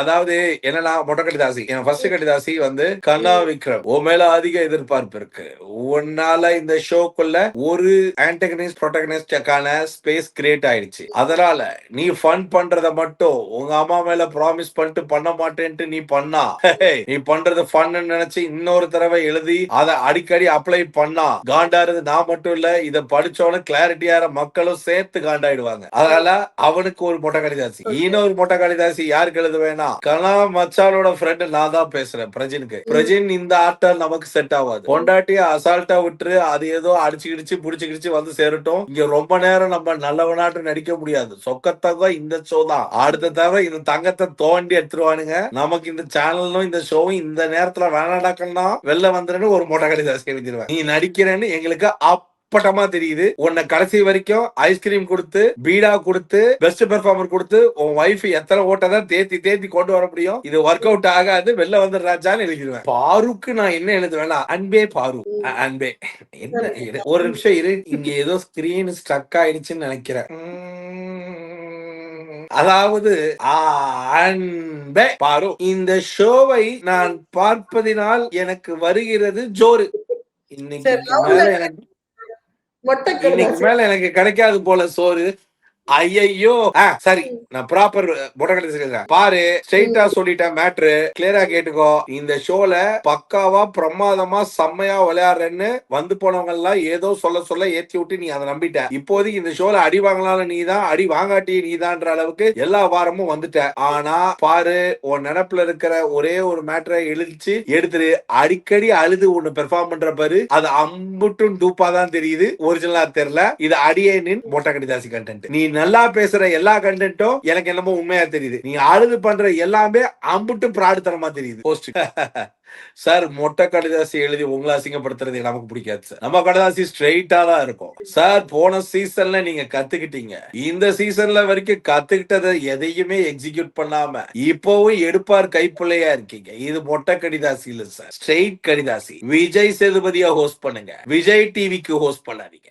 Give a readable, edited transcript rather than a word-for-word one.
அதாவது என்னன்னா மொட்டை கடிதாசி என் ஃபர்ஸ்ட் கடிதாசி வந்து கண்ணா விக்ரம் உன் மேல அதிக எதிர்பார்ப்பு இருக்கு. உன்னால இந்த ஷோக்குள்ள ஒரு ஆன்டகனிஸ்ட் ப்ரோட்டகனிஸ்டுக்கான ஸ்பேஸ் கிரியேட் ஆயிடுச்சு. அதனால நீ ஃபன் பண்றத மட்டும் உங்க அம்மா மேல ப்ராமிஸ் பண்ணிட்டு பண்ண மாட்டேன்ட்டு நீ பண்ணா நீ பண்றது ஃபன் நினைச்சு இன்னொரு தடவை எழுதி அதை அடிக்கடி அப்ளை பண்ணா காண்டாருது நான் மட்டும் இல்ல, இத படிச்சோன்னு கிளாரிட்டியார மக்களும் சேர்த்து காண்டாயிடுவாங்க. அதனால அவனுக்கு ஒரு மொட்டை கடிதாசி, இன்னொரு மொட்டை கடிதாசி யாருக்கு எழுதுவேனா கனா மச்சானோட ஃப்ரெண்ட் நான் தான் பேசுறேன் பிரஜினுக்கு. பிரஜின் இந்த ஆட்டம் நமக்கு செட் ஆகாது. பொண்டாட்டிய அசால்ட்டா விட்டுரு, அது ஏதோ அடிச்சு கிடிச்சு புடிச்சு கிடிச்சு வந்து சேரட்டும். இங்க ரொம்ப நேரம் நம்ம நல்லவனாட்டு நடிக்க முடியாது. சொக்கத்தங்க இந்த ஷோ தான். அடுத்த தடவை இந்த தங்கத்தை தோண்டி எடுத்துருவானுங்க. நமக்கு இந்த சேனலும் இந்த ஷோவும் இந்த நேரத்துல வேணாடாக்கன்னா வெளில வந்துருன்னு ஒரு மொட்டை கடிதாசி எழுதிடுவேன். நீ நடிக்கிறேன்னு எங்களுக்கு அப்பட்டமா தெரியுது. உன்னை கடைசி வரைக்கும் ஐஸ்கிரீம் கொடுத்து பீடா கொடுத்து பெஸ்ட் பெர்ஃபார்மர் கொடுத்து உன் வைஃப் எத்தனை ஓட்ட தான் தேத்தி தேத்தி கொண்டு வர முடியும். இது ஒர்க் அவுட் ஆகாது, வெளில வந்து ராஜான்னு எழுதிடுவேன். பாருக்கு நான் என்ன எழுதுவேனா அன்பே பாரு அன்பே. என்ன ஒரு நிமிஷம் இரு, இங்க ஏதோ ஸ்கிரீன் ஸ்ட்ரக் ஆயிடுச்சுன்னு நினைக்கிறேன். அதாவது அன்பே பாரு இந்த ஷோவை நான் பார்ப்பதினால் எனக்கு வருகிறது ஜோறு. இன்னைக்கு மேல எனக்கு கிடைக்காது போல சோறு. ஐயோ சரி, நான் ப்ராப்பர் மொட்டை பாரு, ஸ்ட்ரெயிட்டா சொல்லிட்டேன் மேட்ரு, கிளியரா கேட்டுக்கோ. இந்த ஷோல பக்காவா பிரமாதமா செம்மையா விளையாடுறேன்னு வந்து போனவங்க எல்லாம் ஏதோ சொல்ல சொல்ல ஏத்தி விட்டு நீ அதை நம்பிட்ட. இப்போதைக்கு இந்த ஷோல அடி வாங்கலாம் நீதான், அடி வாங்காட்டி நீதான்ற அளவுக்கு எல்லா வாரமும் வந்துட்ட. ஆனா பாரு, உன் நினப்புல இருக்கிற ஒரே ஒரு மேட்டரை எழுதிச்சு எடுத்துரு. அடிக்கடி அழுது ஒண்ணு பெர்ஃபார்ம் பண்ற பாரு, அது அம்புட்டும் டூப்பா தான் தெரியுது, ஒரிஜினலா தெரியல. இது அடியேனின் மொட்டை கடிதாசி கண்டென்ட். நீ நல்லா பேசுற எல்லா கண்டென்ட்டும் எனக்கு என்னமோ உண்மையா தெரியுது. நீ அழுது பண்ற எல்லாமே அம்புட்டு பிராடுத்தனமா தெரியுது. போஸ்ட் சார், மொட்டை கடிதாசி எழுதி உங்களை அசிங்கப்படுத்துறது நமக்கு பிடிக்காது சார். நம்ம கடிதாசி ஸ்ட்ரெயிட்டா தான் இருக்கும் சார். போன சீசன்ல நீங்க கத்துக்கிட்டீங்க, இந்த சீசன்ல வரைக்கும் கத்துக்கிட்டதை எதையுமே எக்ஸிக்யூட் பண்ணாம இப்பவும் எடுப்பார் கைப்பிள்ளையா இருக்கீங்க. இது மொட்டை கடிதாசி இல்ல சார், ஸ்ட்ரெயிட் கடிதாசி. விஜய் சேதுபதியா ஹோஸ்ட் பண்ணுங்க, விஜய் டிவிக்கு ஹோஸ்ட் பண்ணாதீங்க.